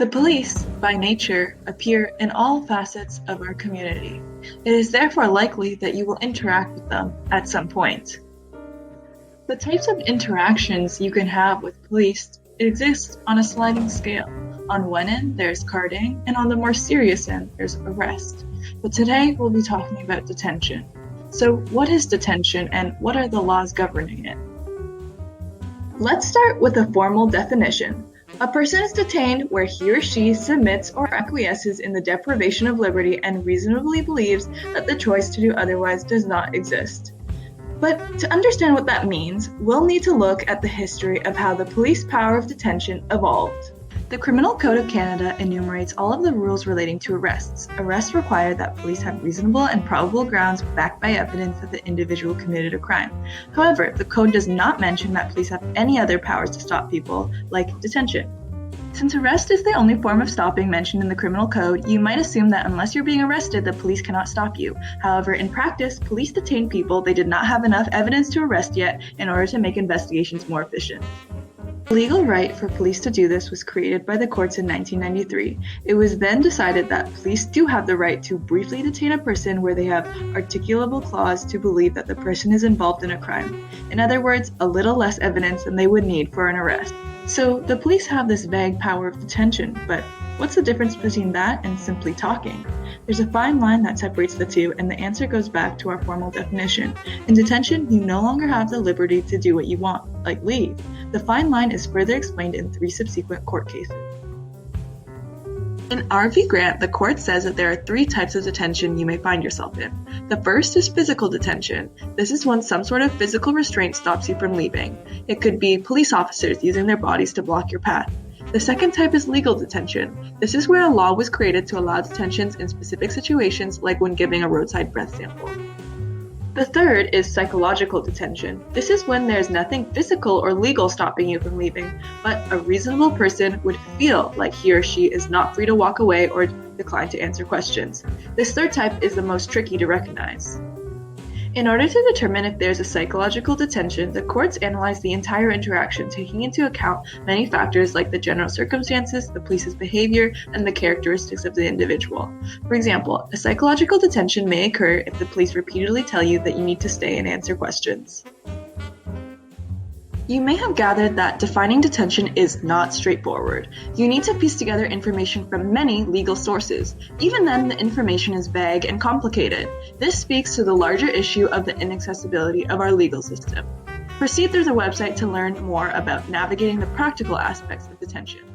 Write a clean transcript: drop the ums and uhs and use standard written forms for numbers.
The police, by nature, appear in all facets of our community. It is therefore likely that you will interact with them at some point. The types of interactions you can have with police exist on a sliding scale. On one end, there's carding, and on the more serious end, there's arrest. But today, we'll be talking about detention. So, what is detention, and what are the laws governing it? Let's start with a formal definition. A person is detained where he or she submits or acquiesces in the deprivation of liberty and reasonably believes that the choice to do otherwise does not exist. But to understand what that means, we'll need to look at the history of how the police power of detention evolved. The Criminal Code of Canada enumerates all of the rules relating to arrests. Arrests require that police have reasonable and probable grounds backed by evidence that the individual committed a crime. However, the code does not mention that police have any other powers to stop people, like detention. Since arrest is the only form of stopping mentioned in the Criminal Code, you might assume that unless you're being arrested, the police cannot stop you. However, in practice, police detain people they did not have enough evidence to arrest yet in order to make investigations more efficient. The legal right for police to do this was created by the courts in 1993. It was then decided that police do have the right to briefly detain a person where they have articulable cause to believe that the person is involved in a crime. In other words, a little less evidence than they would need for an arrest. So the police have this vague power of detention, but what's the difference between that and simply talking? There's a fine line that separates the two, and the answer goes back to our formal definition. In detention, you no longer have the liberty to do what you want, like leave. The fine line is further explained in 3 subsequent court cases. In R v. Grant, the court says that there are 3 types of detention you may find yourself in. The first is physical detention. This is when some sort of physical restraint stops you from leaving. It could be police officers using their bodies to block your path. The second type is legal detention. This is where a law was created to allow detentions in specific situations, like when giving a roadside breath sample. The third is psychological detention. This is when there's nothing physical or legal stopping you from leaving, but a reasonable person would feel like he or she is not free to walk away or decline to answer questions. This third type is the most tricky to recognize. In order to determine if there's a psychological detention, the courts analyze the entire interaction, taking into account many factors like the general circumstances, the police's behavior, and the characteristics of the individual. For example, a psychological detention may occur if the police repeatedly tell you that you need to stay and answer questions. You may have gathered that defining detention is not straightforward. You need to piece together information from many legal sources. Even then, the information is vague and complicated. This speaks to the larger issue of the inaccessibility of our legal system. Proceed through the website to learn more about navigating the practical aspects of detention.